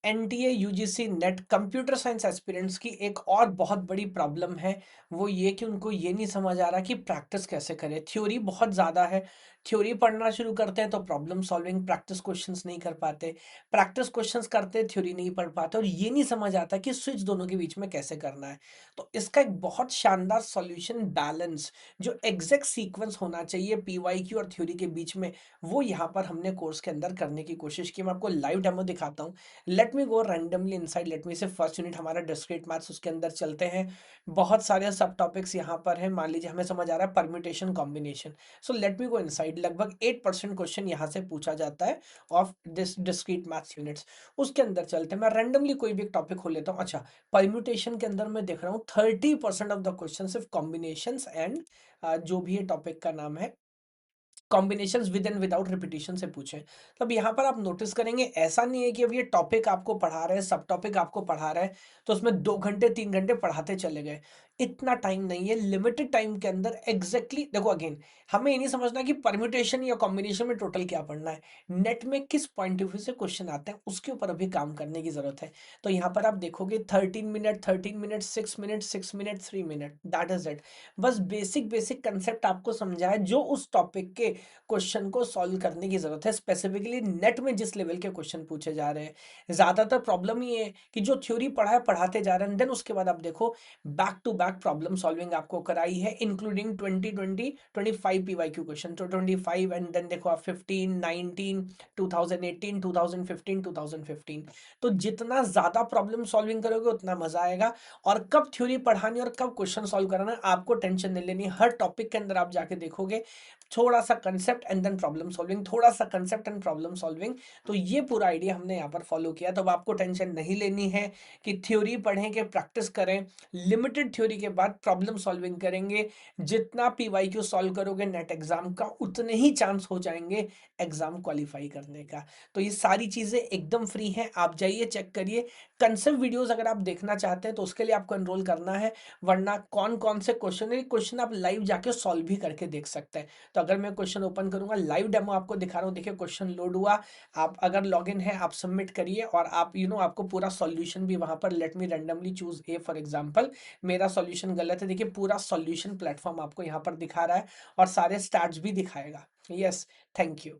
NTA, UGC, net computer science aspirants की एक और बहुत बड़ी प्रॉब्लम है, वो ये कि उनको ये नहीं समझ आ रहा कि प्रैक्टिस कैसे करें। थ्योरी बहुत ज़्यादा है, थ्योरी पढ़ना शुरू करते हैं तो प्रॉब्लम सॉल्विंग प्रैक्टिस क्वेश्चंस नहीं कर पाते, प्रैक्टिस क्वेश्चंस करते हैं, थ्योरी नहीं पढ़ पाते और ये नहीं समझ आता कि स्विच दोनों के बीच में कैसे करना है। तो इसका एक बहुत शानदार सॉल्यूशन बैलेंस, जो एग्जैक्ट सीक्वेंस होना चाहिए पीवाईक्यू और थ्योरी के बीच में, वो यहाँ पर हमने कोर्स के अंदर करने की कोशिश की। मैं आपको लाइव डेमो दिखाता हूँ। लेट मी गो रैंडमली इनसाइड, लेट मी से फर्स्ट यूनिट हमारा डिस्क्रीट मैथ्स, उसके अंदर चलते हैं। बहुत सारे सब टॉपिक्स यहाँ पर हैं। मान लीजिए हमें समझ आ रहा है permutation combination, so let me go inside. लगभग 8% क्वेश्चन यहाँ से पूछा जाता है of this discrete maths units. उसके अंदर चलते हैं, मैं रैंडमली कोई भी एक टॉपिक खोल लेता हूँ। अच्छा, परम्यूटेशन के अंदर मैं देख रहा हूँ 30% ऑफ द क्वेश्चन सिर्फ कॉम्बिनेशन एंड जो भी ये टॉपिक का नाम है, combinations with and without repetition से पूछें। तो अब यहाँ पर आप नोटिस करेंगे, ऐसा नहीं है कि अब ये टॉपिक आपको पढ़ा रहे हैं, सब टॉपिक आपको पढ़ा रहे हैं, तो उसमें 2 घंटे 3 घंटे पढ़ाते चले गए। इतना टाइम नहीं है, लिमिटेड टाइम के अंदर एग्जैक्टली देखो। अगेन, हमें ये नहीं समझना कि परम्यूटेशन या कॉम्बिनेशन में टोटल क्या पढ़ना है। नेट में किस पॉइंट ऑफ व्यू से क्वेश्चन आते हैं, उसके ऊपर अभी काम करने की जरूरत है। तो यहाँ पर आप देखोगे 13 minute, 13 minute, 6 minute, 6 minute, 3 minute, that is it. बस बेसिक बेसिक कंसेप्ट आपको समझाया जो उस टॉपिक के क्वेश्चन को सॉल्व करने की जरूरत है, स्पेसिफिकली नेट में जिस लेवल के क्वेश्चन पूछे जा रहे हैं। ज्यादातर प्रॉब्लम ये है कि जो थ्योरी पढ़ा है पढ़ाते जा रहे हैं, देन उसके बाद आप देखो back to back problem solving आपको कराई है, इंक्लूडिंग 2020 25 पीवाईक्यू क्वेश्चन, तो 25 एंड देन देखो आप 15 19 2018 2015 2015। तो जितना ज्यादा प्रॉब्लम सॉल्विंग करोगे उतना मजा आएगा। और कब थ्योरी पढ़ानी और कब क्वेश्चन सॉल्व कराना है, आपको टेंशन नहीं लेनी। हर टॉपिक के अंदर आप जाके देखोगे थोड़ा सा concept and then problem solving, थोड़ा सा कंसेप्ट एंड प्रॉब्लम सॉल्विंग। तो ये पूरा आइडिया हमने यहाँ पर फॉलो किया। तो अब आपको टेंशन नहीं लेनी है कि थ्योरी पढ़ें कि प्रैक्टिस करें। लिमिटेड थ्योरी के बाद प्रॉब्लम सॉल्विंग करेंगे। जितना पीवाईक्यू सॉल्व करोगे नेट एग्जाम का, उतने ही चांस हो जाएंगे एग्जाम क्वालिफाई करने का। तो ये सारी चीजें एकदम फ्री हैं, आप जाइए चेक करिए। कंसेप्ट वीडियोस अगर आप देखना चाहते हैं तो उसके लिए आपको एनरोल करना है, वरना कौन कौन से क्वेश्चन आप लाइव जाके सॉल्व भी करके देख सकते हैं। तो अगर मैं क्वेश्चन ओपन करूंगा, लाइव डेमो आपको दिखा रहा हूँ, देखिए क्वेश्चन लोड हुआ। आप अगर लॉगिन है आप सबमिट करिए और आप आपको पूरा सॉल्यूशन भी वहां पर, let me randomly choose A for example, मेरा सॉल्यूशन गलत है, देखिए पूरा सॉल्यूशन प्लेटफॉर्म आपको यहाँ पर दिखा रहा है और सारे स्टैट्स भी दिखाएगा। Yes, thank you.